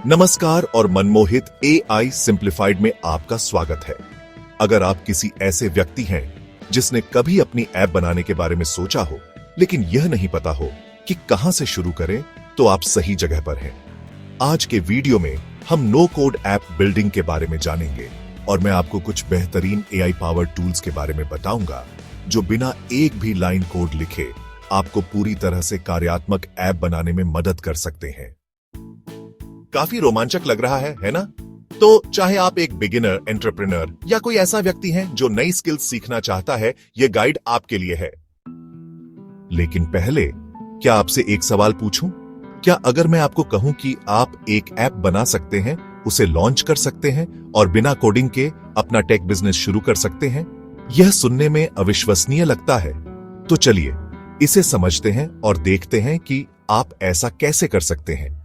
नमस्कार और Manmohit AI simplified में आपका स्वागत है। अगर आप किसी ऐसे व्यक्ति हैं जिसने कभी अपनी ऐप बनाने के बारे में सोचा हो लेकिन यह नहीं पता हो कि कहां से शुरू करें, तो आप सही जगह पर हैं। आज के वीडियो में हम नो कोड ऐप बिल्डिंग के बारे में जानेंगे और मैं आपको कुछ बेहतरीन एआई पावर्ड टूल्स के बारे में बताऊंगा जो बिना एक भी लाइन कोड लिखे आपको पूरी तरह से कार्यात्मक ऐप बनाने में मदद कर सकते हैं। काफी रोमांचक लग रहा है ना? तो चाहे आप एक बिगिनर, एंटरप्रेन्योर या कोई ऐसा व्यक्ति है जो नई स्किल्स सीखना चाहता है, यह गाइड आपके लिए है। लेकिन पहले क्या आपसे एक सवाल पूछूं? क्या अगर मैं आपको कहूं कि आप एक ऐप बना सकते हैं, उसे लॉन्च कर सकते हैं और बिना कोडिंग के अपना टेक बिजनेस शुरू कर सकते हैं? यह सुनने में अविश्वसनीय लगता है। तो चलिए इसे समझते हैं और देखते हैं कि आप ऐसा कैसे कर सकते हैं।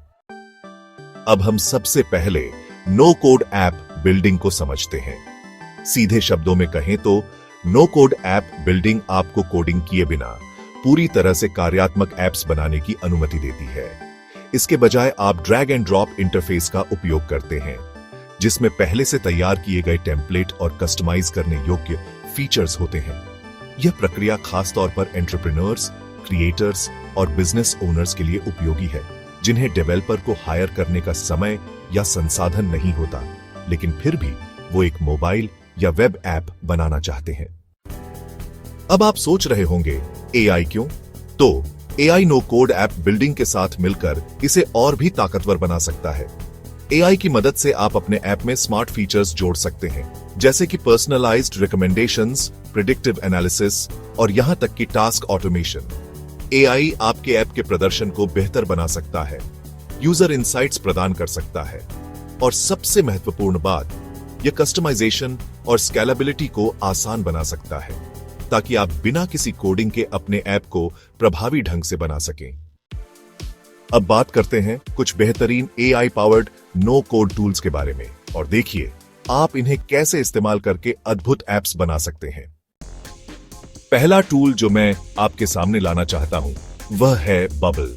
अब हम सबसे पहले नो कोड ऐप बिल्डिंग को समझते हैं। सीधे शब्दों में कहें तो नो कोड ऐप बिल्डिंग आपको कोडिंग किए बिना पूरी तरह से कार्यात्मक ऐप्स बनाने की अनुमति देती है। इसके बजाय आप ड्रैग एंड ड्रॉप इंटरफेस का उपयोग करते हैं, जिसमें पहले से तैयार किए गए टेम्पलेट और कस्टमाइज करने योग्य फीचर्स होते हैं। यह प्रक्रिया खासतौर पर एंटरप्रेन्योर्स, क्रिएटर्स और बिजनेस ओनर्स के लिए उपयोगी है, जिन्हें डेवलपर को हायर करने का समय या संसाधन नहीं होता, लेकिन फिर भी वो एक मोबाइल या वेब ऐप बनाना चाहते हैं। अब आप सोच रहे होंगे, एआई क्यों? तो AI no code app building के साथ मिलकर इसे और भी ताकतवर बना सकता है। एआई की मदद से आप अपने ऐप में स्मार्ट फीचर्स जोड़ सकते हैं, जैसे कि पर्सनलाइज्ड रिकमेंडेशंस, प्रिडिक्टिव एनालिसिस और यहां तक कि टास्क ऑटोमेशन। एआई आपके ऐप के प्रदर्शन को बेहतर बना सकता है, यूजर इंसाइट्स प्रदान कर सकता है और सबसे महत्वपूर्ण बात, यह कस्टमाइजेशन और स्केलेबिलिटी को आसान बना सकता है, ताकि आप बिना किसी कोडिंग के अपने ऐप को प्रभावी ढंग से बना सकें। अब बात करते हैं कुछ बेहतरीन AI powered no code tools के बारे में और देखिए आप इन्हें कैसे इस्तेमाल करके अद्भुत ऐप्स बना सकते हैं। पहला टूल जो मैं आपके सामने लाना चाहता हूं वह है बबल।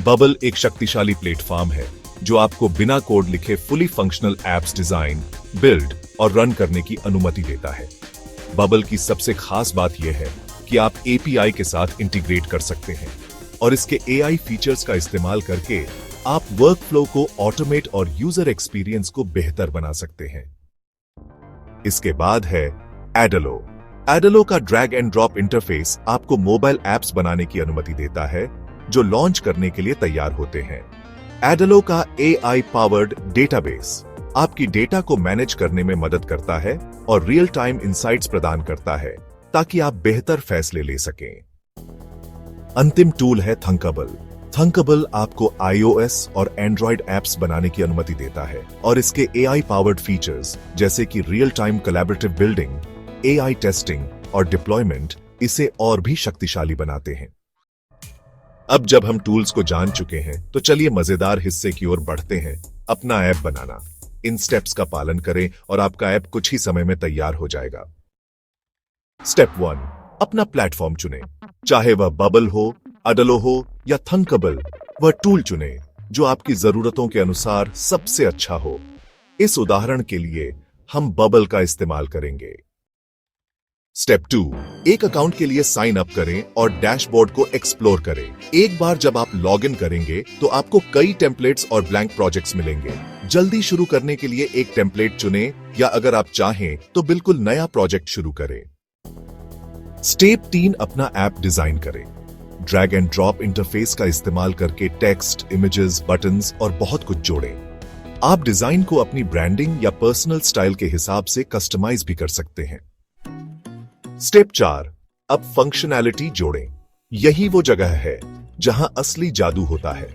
बबल एक शक्तिशाली प्लेटफॉर्म है जो आपको बिना कोड लिखे fully functional apps design, build और रन करने की अनुमति देता है। बबल की सबसे खास बात यह है कि आप एपीआई के साथ इंटीग्रेट कर सकते हैं और इसके एआई फीचर्स का इस्तेमाल करके आप वर्कफ्लो को ऑटोमेट और यूजर एक्सपीरियंस को बेहतर बना सकते हैं। इसके बाद है एडलो। एडलो का ड्रैग एंड ड्रॉप इंटरफेस आपको मोबाइल ऐप्स बनाने की अनुमति देता है जो लॉन्च करने के लिए तैयार होते हैं। एडलो का एआई पावर्ड डेटाबेस आपकी डेटा को मैनेज करने में मदद करता है और रियल टाइम इंसाइट्स प्रदान करता है, ताकि आप बेहतर फैसले ले सकें। अंतिम टूल है थंकबल। थंकबल आपको iOS और एंड्रॉइड ऐप्स बनाने की अनुमति देता है और इसके एआई पावर्ड फीचर्स जैसे कि real time collaborative building, AI testing और डिप्लॉयमेंट इसे और भी शक्तिशाली बनाते हैं। अब जब हम टूल्स को जान चुके हैं, तो चलिए मजेदार हिस्से की ओर बढ़ते हैं, अपना ऐप बनाना। इन स्टेप्स का पालन करें और आपका ऐप कुछ ही समय में तैयार हो जाएगा। स्टेप 1, अपना प्लेटफॉर्म चुनें। चाहे वह बबल हो, एडलो हो या थंकबल, वह टूल चुनें जो आपकी जरूरतों के अनुसार सबसे अच्छा हो। इस उदाहरण के लिए हम बबल का इस्तेमाल करेंगे। स्टेप 2, एक अकाउंट के लिए साइन अप करें और डैशबोर्ड को एक्सप्लोर करें। एक बार जब आप लॉग इन करेंगे तो आपको कई टेम्पलेट्स और ब्लैंक प्रोजेक्ट्स मिलेंगे। जल्दी शुरू करने के लिए एक टेम्पलेट चुनें या अगर आप चाहें तो बिल्कुल नया प्रोजेक्ट शुरू करें। स्टेप 3, अपना ऐप डिजाइन करें। ड्रैग एंड ड्रॉप इंटरफेस का इस्तेमाल करके टेक्स्ट, इमेजेस, बटन्स और बहुत कुछ जोड़ें। आप डिजाइन को अपनी ब्रांडिंग या पर्सनल स्टाइल के हिसाब से कस्टमाइज भी कर सकते हैं। स्टेप 4, अब फंक्शनैलिटी जोड़ें। यही वो जगह है जहां असली जादू होता है।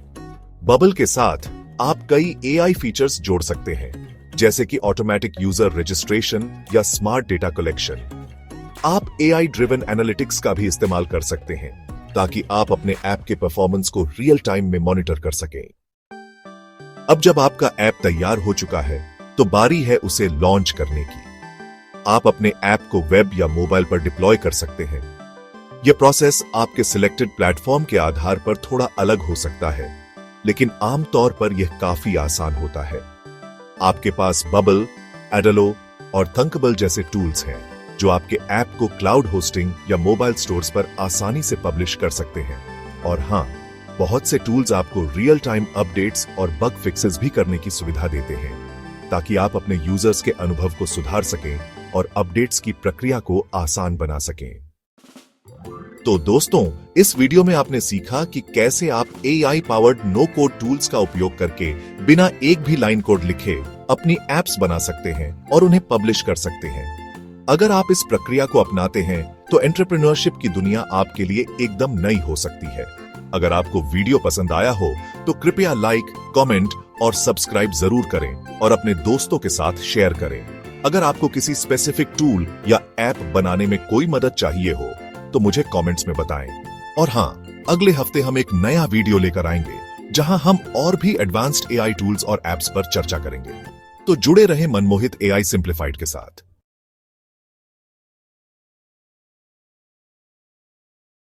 बबल के साथ आप कई एआई फीचर्स जोड़ सकते हैं, जैसे कि ऑटोमेटिक यूजर रजिस्ट्रेशन या स्मार्ट डेटा कलेक्शन। आप एआई ड्रिवन एनालिटिक्स का भी इस्तेमाल कर सकते हैं, ताकि आप अपने ऐप के परफॉर्मेंस को रियल टाइम में मॉनिटर कर सकें। अब जब आपका ऐप तैयार हो चुका है, तो बारी है उसे लॉन्च करने की। आप अपने ऐप को वेब या मोबाइल पर डिप्लॉय कर सकते हैं। यह प्रोसेस आपके सिलेक्टेड प्लेटफॉर्म के आधार पर थोड़ा अलग हो सकता है, लेकिन आमतौर पर यह काफी आसान होता है। आपके पास बबल, एडलो और थंकबल जैसे टूल्स हैं जो आपके ऐप को क्लाउड होस्टिंग या मोबाइल स्टोर्स पर आसानी से पब्लिश कर सकते हैं। और हां, बहुत से टूल्स आपको रियल टाइम अपडेट्स और बग फिक्सेस भी करने की सुविधा देते हैं, ताकि आप अपने यूजर्स के अनुभव को सुधार सकें और अपडेट्स की प्रक्रिया को आसान बना सकें। तो दोस्तों, इस वीडियो में आपने सीखा कि कैसे आप AI powered no code tools का उपयोग करके बिना एक भी लाइन कोड लिखे अपनी एप्स बना सकते हैं और उन्हें पब्लिश कर सकते हैं। अगर आप इस प्रक्रिया को अपनाते हैं तो एंटरप्रेन्योरशिप की दुनिया आपके लिए एकदम नई हो सकती है। अगर आपको वीडियो पसंद आया हो तो कृपया लाइक, कमेंट और सब्सक्राइब जरूर करें और अपने दोस्तों के साथ शेयर करें। अगर आपको किसी स्पेसिफिक टूल या ऐप बनाने में कोई मदद चाहिए हो तो मुझे कमेंट्स में बताएं। और हां, अगले हफ्ते हम एक नया वीडियो लेकर आएंगे जहां हम और भी एडवांस्ड AI टूल्स और एप्स पर चर्चा करेंगे। तो जुड़े रहें मनमोहित AI सिंप्लीफाइड के साथ।